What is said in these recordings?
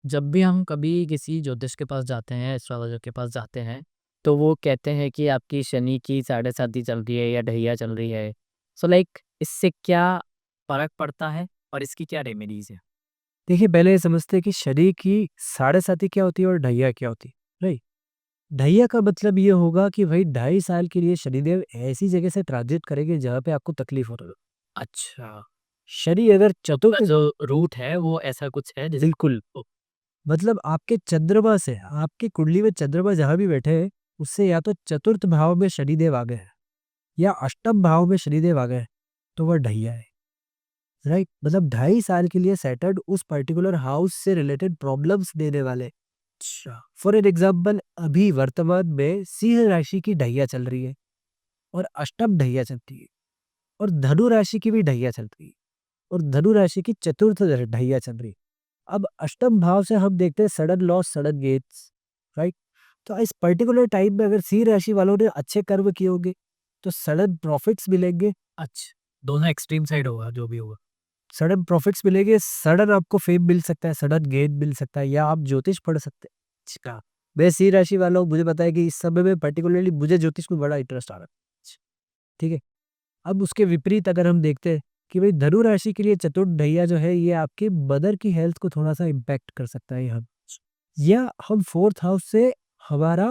जब भी हम कभी किसी ज्योतिष के पास जाते हैं, एस्ट्रोलॉजर के पास जाते हैं, तो वो कहते हैं कि आपकी शनि की साढ़े साती चल रही है या ढैया चल रही है। सो लाइक इससे क्या फ़र्क पड़ता है और इसकी क्या रेमेडीज़ है? देखिए, पहले ये समझते हैं कि शनि की साढ़े साती क्या होती है और ढैया क्या होती है, राइट? ढैया का मतलब ये होगा कि भाई 2.5 साल के लिए शनिदेव ऐसी जगह से ट्रांज़िट करेंगे जहाँ पे आपको तकलीफ हो रही हो। अच्छा, शनि अगर का चतुर्थ जो रूट है वो ऐसा कुछ है जिस बिल्कुल, ओ मतलब आपके चंद्रमा से आपकी कुंडली में चंद्रमा जहाँ भी बैठे हैं, उससे या तो चतुर्थ भाव में शनिदेव आ गए हैं या अष्टम भाव में शनिदेव आ गए हैं, तो वह ढैया है, राइट? मतलब 2.5 साल के लिए सैटर्न उस पर्टिकुलर हाउस से रिलेटेड प्रॉब्लम्स देने वाले। अच्छा, फॉर एन एग्जाम्पल अभी वर्तमान में सिंह राशि की ढैया चल रही है और अष्टम ढैया चलती है और धनु राशि की भी ढैया चल रही है और धनु राशि की चतुर्थ ढैया चल रही है। अब अष्टम भाव से हम देखते हैं sudden loss sudden gets, right? तो इस पर्टिकुलर टाइम में अगर सिंह राशि वालों ने अच्छे कर्म किए होंगे तो सडन प्रॉफिट्स मिलेंगे। अच्छा, दोनों एक्सट्रीम साइड होगा जो भी होगा। सडन प्रॉफिट्स मिलेंगे, सडन आपको फेम मिल सकता है, सडन गेन मिल सकता है या आप ज्योतिष पढ़ सकते हैं। अच्छा, मैं सिंह राशि वालों मुझे पता है कि इस समय में पर्टिकुलरली मुझे ज्योतिष में बड़ा इंटरेस्ट आ रहा है। ठीक है। अब उसके विपरीत अगर हम देखते हैं कि भाई धनु राशि के लिए चतुर्थ ढैया जो है ये आपके मदर की हेल्थ को थोड़ा सा इम्पैक्ट कर सकता है यहाँ, या हम फोर्थ हाउस से हमारा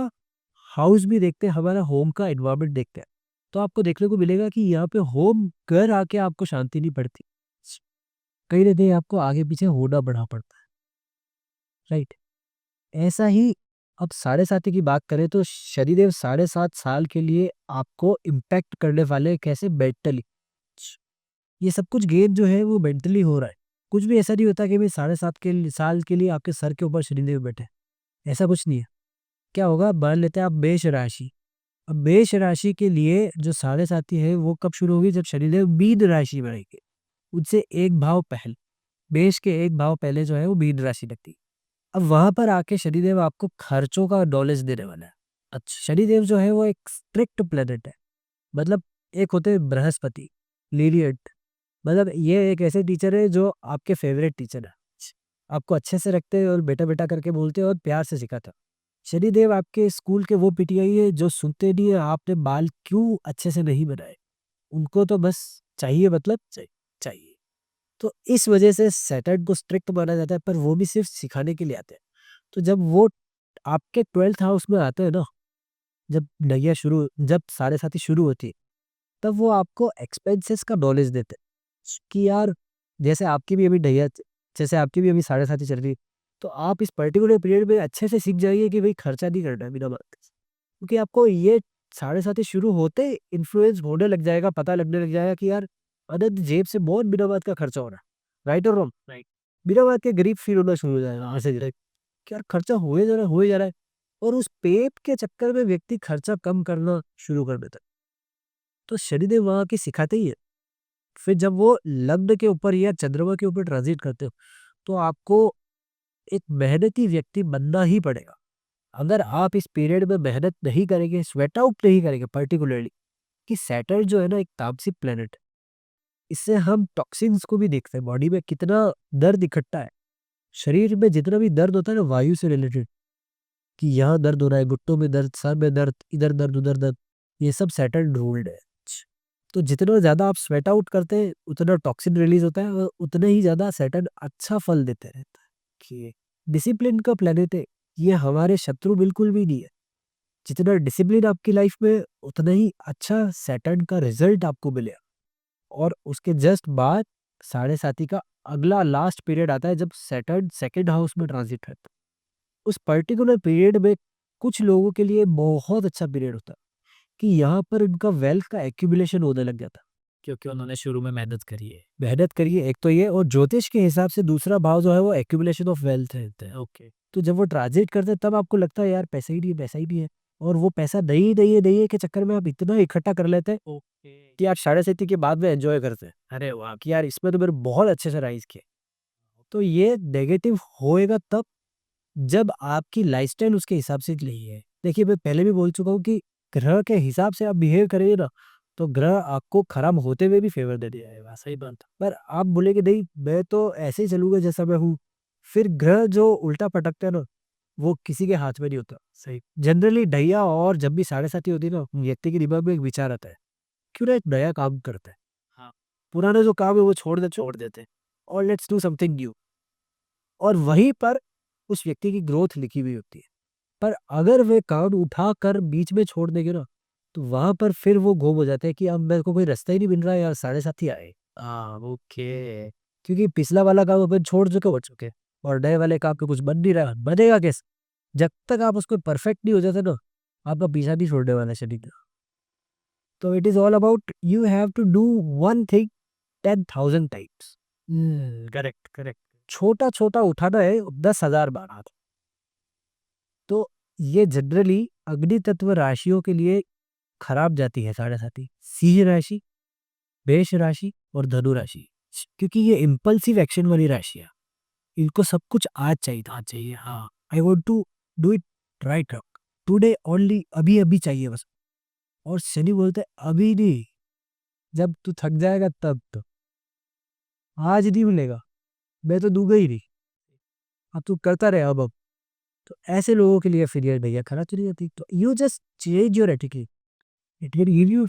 हाउस भी देखते हैं, हमारा होम का एनवायरनमेंट देखते हैं, तो आपको देखने को मिलेगा कि यहाँ पे होम घर आके आपको शांति नहीं पड़ती, कहीं ना कहीं आपको आगे पीछे होना बढ़ा पड़ता है, राइट? ऐसा ही अब साढ़े साती की बात करें तो शनिदेव 7.5 साल के लिए आपको इम्पैक्ट करने वाले हैं, कैसे? मेंटली। ये सब कुछ गेन जो है वो मेंटली हो रहा है। कुछ भी ऐसा नहीं होता कि भाई 7.5 साल के लिए आपके सर के ऊपर शनिदेव बैठे हैं, ऐसा कुछ नहीं है। क्या होगा, मान लेते हैं आप मेष राशि। अब मेष राशि के लिए जो साढ़े साती है वो कब शुरू होगी? जब शनिदेव मीन राशि में रहेंगे, उससे एक भाव पहले, मेष के एक भाव पहले जो है वो मीन राशि लगती है। अब वहां पर आके शनिदेव आपको खर्चों का नॉलेज देने वाला है। अच्छा, शनिदेव जो है वो एक स्ट्रिक्ट प्लेनेट है, मतलब एक होते हैं बृहस्पति, लीलियट, मतलब ये एक ऐसे टीचर है जो आपके फेवरेट टीचर है, आपको अच्छे से रखते हैं और बेटा बेटा करके बोलते हैं और प्यार से सिखाते हैं। शनिदेव आपके स्कूल के वो पीटीआई है जो सुनते नहीं है आपने बाल क्यों अच्छे से नहीं बनाए, उनको तो बस चाहिए, मतलब चाहिए। तो इस वजह से सैटर्न को स्ट्रिक्ट माना जाता है, पर वो भी सिर्फ सिखाने के लिए आते हैं। तो जब वो आपके 12th हाउस में आते हैं ना, जब साढ़े साथी शुरू होती है, तब वो आपको एक्सपेंसेस का नॉलेज देते हैं कि यार, जैसे आपकी भी अभी जैसे आपकी भी अभी साढ़े साथी चल रही है, तो आप इस पर्टिकुलर पीरियड में अच्छे से सीख जाइए कि भाई खर्चा नहीं करना है बिना बात के। क्योंकि आपको ये साढ़े साथी शुरू होते इन्फ्लुएंस होने लग जाएगा, पता लगने लग जाएगा कि यार अनंत जेब से बहुत बिना बात का खर्चा हो रहा है, राइट और रॉन्ग? राइट। बिना बात के गरीब फील होना शुरू हो जाएगा वहां से direct, कि यार खर्चा हुए जा रहा है हुए जा रहा है, और उस पेट के चक्कर में व्यक्ति खर्चा कम करना शुरू कर देता है। तो शनिदेव वहाँ की सिखाते ही है। फिर जब वो लग्न के ऊपर या चंद्रमा के ऊपर ट्रांजिट करते हो, तो आपको एक मेहनती व्यक्ति बनना ही पड़ेगा। अगर आप इस पीरियड में मेहनत नहीं करेंगे, स्वेट आउट नहीं करेंगे पर्टिकुलरली, कि सैटर्न जो है ना एक तामसिक प्लेनेट, इससे हम टॉक्सिन्स को भी देखते हैं, बॉडी में कितना दर्द इकट्ठा है। शरीर में जितना भी दर्द होता है ना वायु से रिलेटेड, कि यहाँ दर्द हो रहा है, घुटनों में दर्द, सर में दर्द, इधर दर्द, उधर दर्द, ये सब सैटर्न रूल्ड है। तो जितना ज़्यादा आप स्वेट आउट करते हैं, उतना टॉक्सिन रिलीज़ होता है और उतने ही ज़्यादा सैटर्न अच्छा फल देते रहता है। कि डिसिप्लिन का प्लैनेट है, ये हमारे शत्रु बिल्कुल भी नहीं है। जितना डिसिप्लिन आपकी लाइफ में, उतना ही अच्छा सैटर्न का रिज़ल्ट आपको मिलेगा। और उसके जस्ट बाद साढ़े साती का अगला लास्ट पीरियड आता है जब सैटर्न सेकंड हाउस में ट्रांज़िट करता है। उस पर्टिकुलर पीरियड में कुछ लोगों के लिए बहुत अच्छा पीरियड होता है, कि यहाँ पर उनका वेल्थ का एक्यूमुलेशन होने लग जाता है। क्योंकि उन्होंने शुरू में मेहनत करी है। मेहनत करिए एक तो ये, और ज्योतिष के हिसाब से दूसरा भाव जो है वो एक्यूमुलेशन ऑफ वेल्थ है। ओके, तो जब वो ट्रांजिट करते हैं तब आपको लगता है यार पैसा ही नहीं है, पैसा ही नहीं है, और वो पैसा नहीं है के चक्कर में आप इतना इकट्ठा कर लेते हैं ओके। कि आप साढ़े साती के बाद में एंजॉय करते हैं अरे वाह! कि यार इसमें तो मेरे बहुत अच्छे से राइज किए। तो ये नेगेटिव होएगा तब जब आपकी लाइफस्टाइल उसके हिसाब से नहीं है। देखिए, मैं पहले भी बोल चुका हूँ कि ग्रह के हिसाब से आप बिहेव करेंगे ना, तो ग्रह आपको खराब होते हुए भी फेवर दे देगा। अरे वाह! सही बात। पर आप बोलेंगे नहीं, मैं तो ऐसे ही चलूँगा जैसा मैं हूँ, फिर ग्रह जो उल्टा पटकता है ना, वो किसी के हाथ में नहीं होता। सही। जनरली ढैया और जब भी साढ़े साथी होती है ना, व्यक्ति के दिमाग में एक विचार आता है, क्यों ना एक नया काम करता है, हाँ, पुराना जो काम है वो छोड़ देते छोड़ देते। और लेट्स डू समथिंग न्यू। और वहीं पर उस व्यक्ति की ग्रोथ लिखी हुई होती है। पर अगर वे काम उठाकर बीच में छोड़ देंगे ना, तो वहां पर फिर वो गुम हो जाते हैं कि अब मेरे को कोई रास्ता ही नहीं मिल रहा है यार, साढ़े साथी आए। हाँ, ओके। क्योंकि पिछला वाला काम अपन छोड़ चुके हो चुके, और नए वाले काम पे कुछ बन नहीं रहा, बनेगा कैसे? जब तक आप उसको परफेक्ट नहीं हो जाते ना, आपका पीछा नहीं छोड़ने वाला शरीर। तो it is all about you have to do one thing 10,000 times. Correct, correct. छोटा छोटा उठाना है 10,000 बार हाथ। तो ये जनरली अग्नि तत्व राशियों के लिए खराब जाती है साढ़े साथी। सिंह राशि, मेष राशि और धनु राशि, क्योंकि ये इम्पल्सिव एक्शन वाली राशि है, इनको सब कुछ आज चाहिए था, आज चाहिए। हाँ, I want to do it right today only, अभी अभी चाहिए बस। और शनि बोलते हैं अभी नहीं, जब तू थक जाएगा तब। तो आज नहीं मिलेगा, मैं तो दूंगा ही नहीं, अब तू करता रहे अब। तो ऐसे लोगों के लिए फिर ये भैया खरा चली जाती। तो you just change your attitude, it will give you